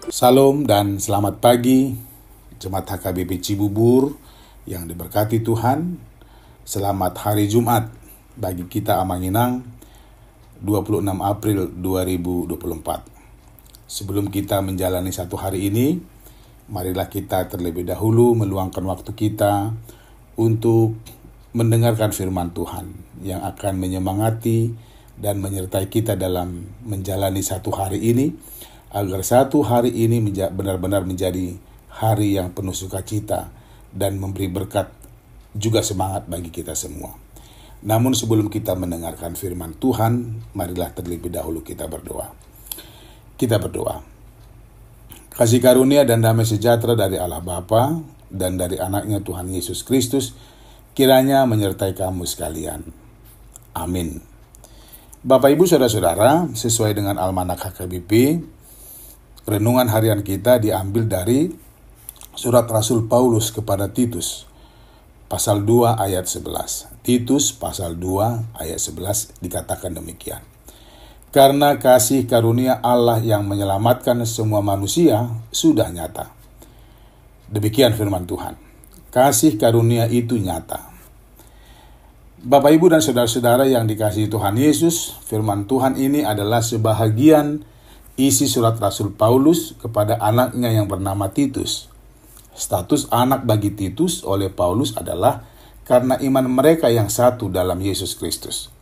Salam dan selamat pagi Jemaat HKBP Cibubur yang diberkati Tuhan. Selamat hari Jumat bagi kita Amanginang 26 April 2024. Sebelum kita menjalani satu hari ini, marilah kita terlebih dahulu meluangkan waktu kita untuk mendengarkan firman Tuhan yang akan menyemangati dan menyertai kita dalam menjalani satu hari ini, agar satu hari ini benar-benar menjadi hari yang penuh sukacita dan memberi berkat juga semangat bagi kita semua. Namun sebelum kita mendengarkan firman Tuhan, marilah terlebih dahulu kita berdoa. Kita berdoa. Kasih karunia dan damai sejahtera dari Allah Bapa dan dari anaknya Tuhan Yesus Kristus kiranya menyertai kamu sekalian. Amin. Bapak Ibu Saudara-saudara, sesuai dengan Almanak HKBP, renungan harian kita diambil dari surat Rasul Paulus kepada Titus, pasal 2 ayat 11. Titus pasal 2 ayat 11 dikatakan demikian. Karena kasih karunia Allah yang menyelamatkan semua manusia sudah nyata. Demikian firman Tuhan. Kasih karunia itu nyata. Bapak Ibu dan saudara-saudara yang dikasihi Tuhan Yesus, firman Tuhan ini adalah sebahagian isi surat Rasul Paulus kepada anaknya yang bernama Titus. Status anak bagi Titus oleh Paulus adalah karena iman mereka yang satu dalam Yesus Kristus.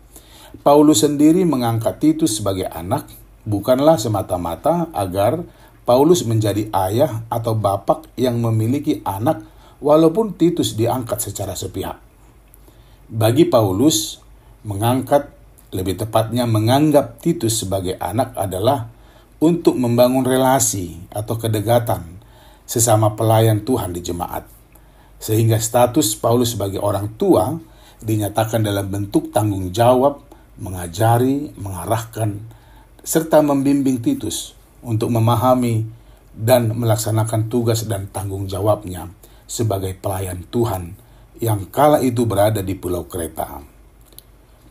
Paulus sendiri mengangkat Titus sebagai anak bukanlah semata-mata agar Paulus menjadi ayah atau bapak yang memiliki anak walaupun Titus diangkat secara sepihak. Bagi Paulus, lebih tepatnya menganggap Titus sebagai anak adalah untuk membangun relasi atau kedekatan sesama pelayan Tuhan di jemaat. Sehingga status Paulus sebagai orang tua dinyatakan dalam bentuk tanggung jawab, mengajari, mengarahkan, serta membimbing Titus untuk memahami dan melaksanakan tugas dan tanggung jawabnya sebagai pelayan Tuhan yang kala itu berada di Pulau Kreta.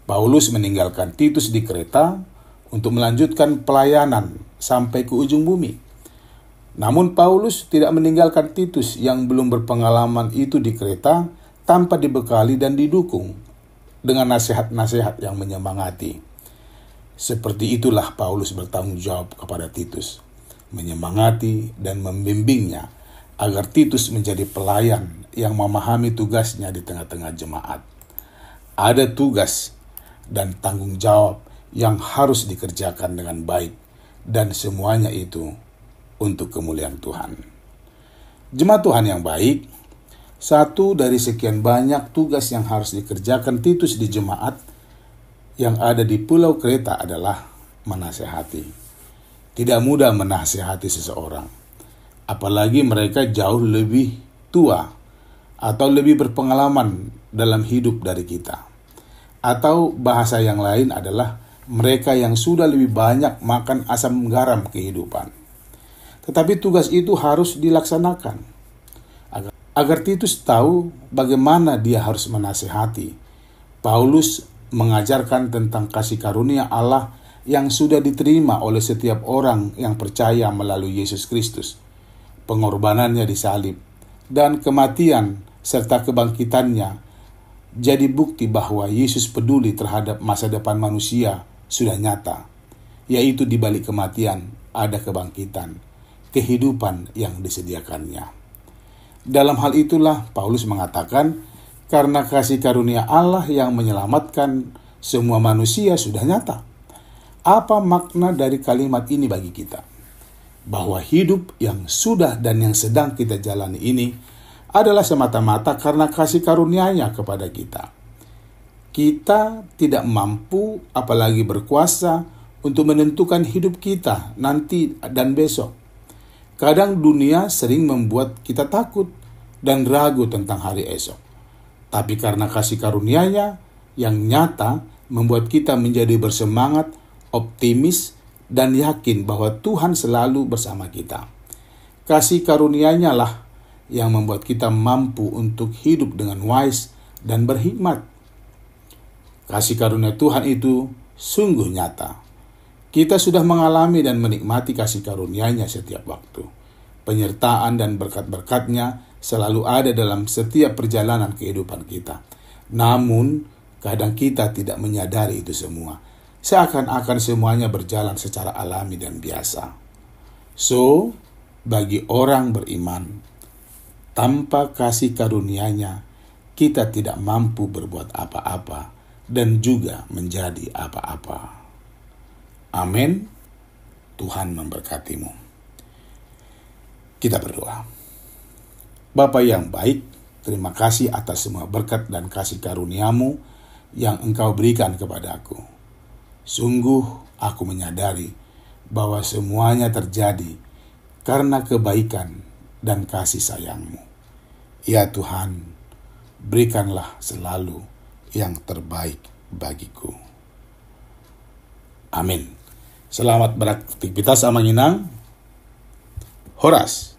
Paulus meninggalkan Titus di Kreta untuk melanjutkan pelayanan sampai ke ujung bumi. Namun Paulus tidak meninggalkan Titus yang belum berpengalaman itu di Kreta tanpa dibekali dan didukung dengan nasihat-nasihat yang menyemangati. Seperti itulah Paulus bertanggung jawab kepada Titus, menyemangati dan membimbingnya agar Titus menjadi pelayan yang memahami tugasnya di tengah-tengah jemaat. Ada tugas dan tanggung jawab yang harus dikerjakan dengan baik, dan semuanya itu untuk kemuliaan Tuhan. Jemaat Tuhan yang baik, satu dari sekian banyak tugas yang harus dikerjakan Titus di jemaat yang ada di Pulau Kreta adalah menasehati. Tidak mudah menasehati seseorang, apalagi mereka jauh lebih tua atau lebih berpengalaman dalam hidup dari kita. Atau bahasa yang lain adalah mereka yang sudah lebih banyak makan asam garam kehidupan. Tetapi tugas itu harus dilaksanakan agar Titus tahu bagaimana dia harus menasihati. Paulus mengajarkan tentang kasih karunia Allah yang sudah diterima oleh setiap orang yang percaya melalui Yesus Kristus, pengorbanannya di salib, dan kematian serta kebangkitannya jadi bukti bahwa Yesus peduli terhadap masa depan manusia sudah nyata, yaitu di balik kematian ada kebangkitan, kehidupan yang disediakannya. Dalam hal itulah Paulus mengatakan, karena kasih karunia Allah yang menyelamatkan semua manusia sudah nyata. Apa makna dari kalimat ini bagi kita? Bahwa hidup yang sudah dan yang sedang kita jalani ini adalah semata-mata karena kasih karunia-Nya kepada kita. Kita tidak mampu apalagi berkuasa untuk menentukan hidup kita nanti dan besok. Kadang dunia sering membuat kita takut dan ragu tentang hari esok. Tapi karena kasih karunia-Nya yang nyata membuat kita menjadi bersemangat, optimis, dan yakin bahwa Tuhan selalu bersama kita. Kasih karunia-Nya lah yang membuat kita mampu untuk hidup dengan wise dan berhikmat. Kasih karunia Tuhan itu sungguh nyata. Kita sudah mengalami dan menikmati kasih karunia-Nya setiap waktu. Penyertaan dan berkat-berkat-Nya selalu ada dalam setiap perjalanan kehidupan kita. Namun, kadang kita tidak menyadari itu semua. Seakan-akan semuanya berjalan secara alami dan biasa. So, bagi orang beriman, tanpa kasih karunia-Nya, kita tidak mampu berbuat apa-apa dan juga menjadi apa-apa. Amin. Tuhan memberkatimu. Kita berdoa. Bapa yang baik, terima kasih atas semua berkat dan kasih karunia-Mu yang Engkau berikan kepada aku. Sungguh aku menyadari bahwa semuanya terjadi karena kebaikan dan kasih sayang-Mu. Ya Tuhan, berikanlah selalu yang terbaik bagiku. Amin. Selamat beraktivitas Amanginang. Horas.